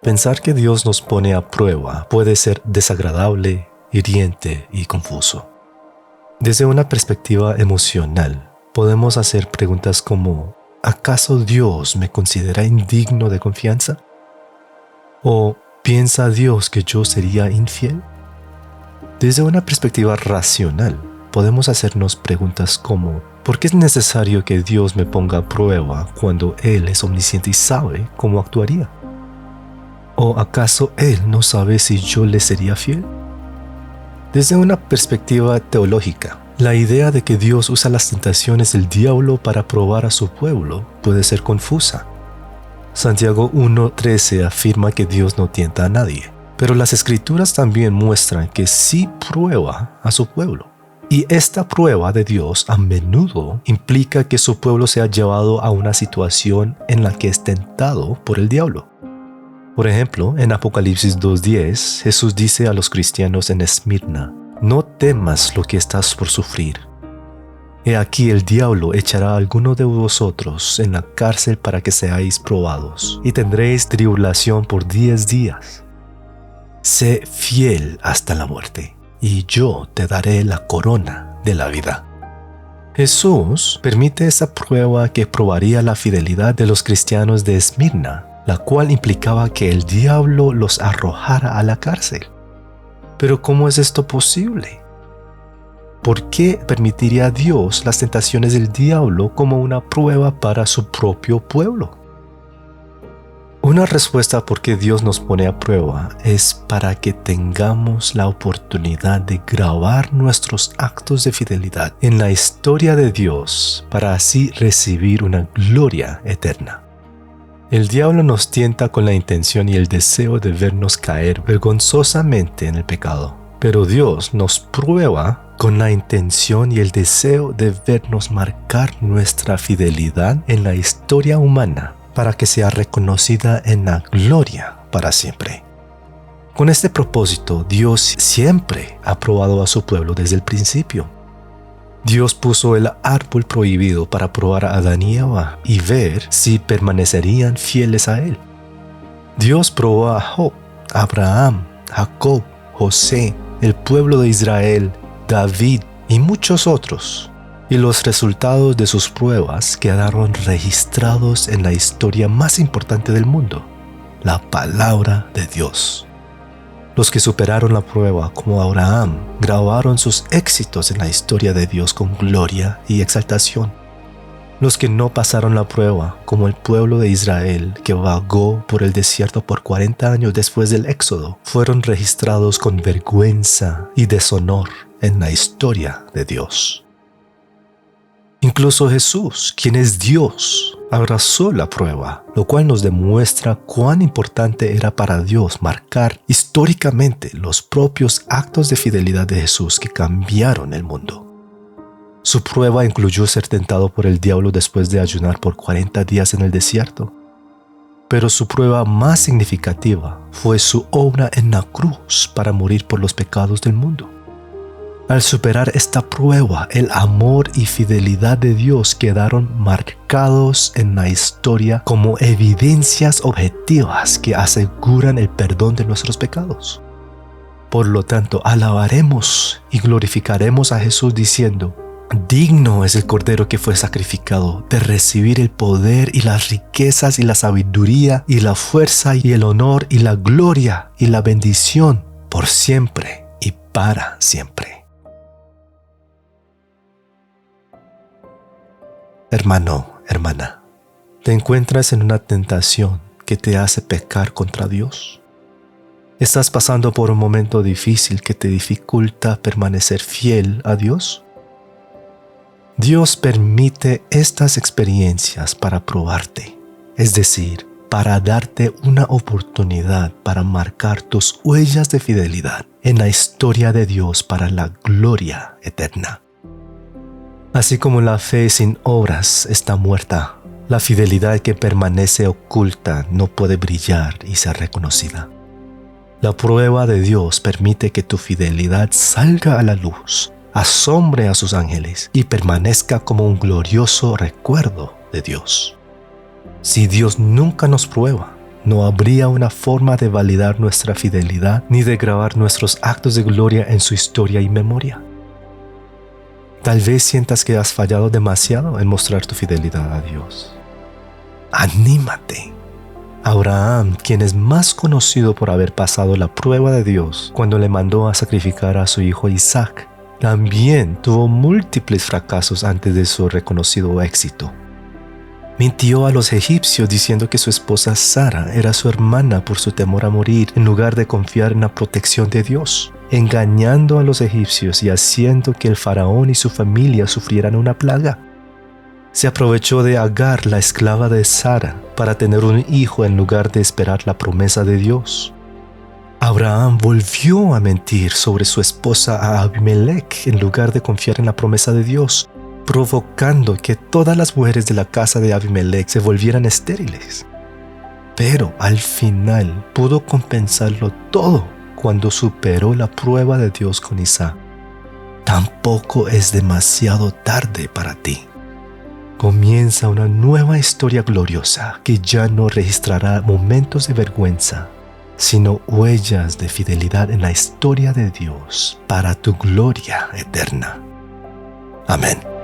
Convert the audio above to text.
Pensar que Dios nos pone a prueba puede ser desagradable, hiriente y confuso. Desde una perspectiva emocional, podemos hacer preguntas como: ¿acaso Dios me considera indigno de confianza? ¿O piensa Dios que yo sería infiel? Desde una perspectiva racional, podemos hacernos preguntas como: ¿por qué es necesario que Dios me ponga a prueba cuando Él es omnisciente y sabe cómo actuaría? ¿O acaso Él no sabe si yo le sería fiel? Desde una perspectiva teológica, la idea de que Dios usa las tentaciones del diablo para probar a su pueblo puede ser confusa. Santiago 1:13 afirma que Dios no tienta a nadie, pero las Escrituras también muestran que sí prueba a su pueblo. Y esta prueba de Dios a menudo implica que su pueblo sea llevado a una situación en la que es tentado por el diablo. Por ejemplo, en Apocalipsis 2:10, Jesús dice a los cristianos en Esmirna: no temas lo que estás por sufrir. He aquí el diablo echará a alguno de vosotros en la cárcel para que seáis probados, y tendréis tribulación por 10 días. Sé fiel hasta la muerte, y yo te daré la corona de la vida. Jesús permite esa prueba que probaría la fidelidad de los cristianos de Esmirna, la cual implicaba que el diablo los arrojara a la cárcel. Pero ¿cómo es esto posible? ¿Por qué permitiría Dios las tentaciones del diablo como una prueba para su propio pueblo? Una respuesta por qué Dios nos pone a prueba es para que tengamos la oportunidad de grabar nuestros actos de fidelidad en la historia de Dios para así recibir una gloria eterna. El diablo nos tienta con la intención y el deseo de vernos caer vergonzosamente en el pecado, pero Dios nos prueba con la intención y el deseo de vernos marcar nuestra fidelidad en la historia humana para que sea reconocida en la gloria para siempre. Con este propósito, Dios siempre ha probado a su pueblo desde el principio. Dios puso el árbol prohibido para probar a Adán y Eva y ver si permanecerían fieles a él. Dios probó a Job, Abraham, Jacob, José, el pueblo de Israel, David y muchos otros. Y los resultados de sus pruebas quedaron registrados en la historia más importante del mundo, la palabra de Dios. Los que superaron la prueba, como Abraham, grabaron sus éxitos en la historia de Dios con gloria y exaltación. Los que no pasaron la prueba, como el pueblo de Israel, que vagó por el desierto por 40 años después del Éxodo, fueron registrados con vergüenza y deshonor en la historia de Dios. Incluso Jesús, quien es Dios, abrazó la prueba, lo cual nos demuestra cuán importante era para Dios marcar históricamente los propios actos de fidelidad de Jesús que cambiaron el mundo. Su prueba incluyó ser tentado por el diablo después de ayunar por 40 días en el desierto. Pero su prueba más significativa fue su obra en la cruz para morir por los pecados del mundo. Al superar esta prueba, el amor y fidelidad de Dios quedaron marcados en la historia como evidencias objetivas que aseguran el perdón de nuestros pecados. Por lo tanto, alabaremos y glorificaremos a Jesús diciendo: digno es el Cordero que fue sacrificado de recibir el poder y las riquezas y la sabiduría y la fuerza y el honor y la gloria y la bendición por siempre y para siempre. Hermano, hermana, ¿te encuentras en una tentación que te hace pecar contra Dios? ¿Estás pasando por un momento difícil que te dificulta permanecer fiel a Dios? Dios permite estas experiencias para probarte, es decir, para darte una oportunidad para marcar tus huellas de fidelidad en la historia de Dios para la gloria eterna. Así como la fe sin obras está muerta, la fidelidad que permanece oculta no puede brillar y ser reconocida. La prueba de Dios permite que tu fidelidad salga a la luz, asombre a sus ángeles y permanezca como un glorioso recuerdo de Dios. Si Dios nunca nos prueba, no habría una forma de validar nuestra fidelidad ni de grabar nuestros actos de gloria en su historia y memoria. Tal vez sientas que has fallado demasiado en mostrar tu fidelidad a Dios. ¡Anímate! Abraham, quien es más conocido por haber pasado la prueba de Dios cuando le mandó a sacrificar a su hijo Isaac, también tuvo múltiples fracasos antes de su reconocido éxito. Mintió a los egipcios diciendo que su esposa Sara era su hermana por su temor a morir en lugar de confiar en la protección de Dios, engañando a los egipcios y haciendo que el faraón y su familia sufrieran una plaga. Se aprovechó de Agar, la esclava de Sara, para tener un hijo en lugar de esperar la promesa de Dios. Abraham volvió a mentir sobre su esposa a Abimelech en lugar de confiar en la promesa de Dios, provocando que todas las mujeres de la casa de Abimelech se volvieran estériles. Pero al final pudo compensarlo todo cuando superó la prueba de Dios con Isaac. Tampoco es demasiado tarde para ti. Comienza una nueva historia gloriosa que ya no registrará momentos de vergüenza, sino huellas de fidelidad en la historia de Dios para tu gloria eterna. Amén.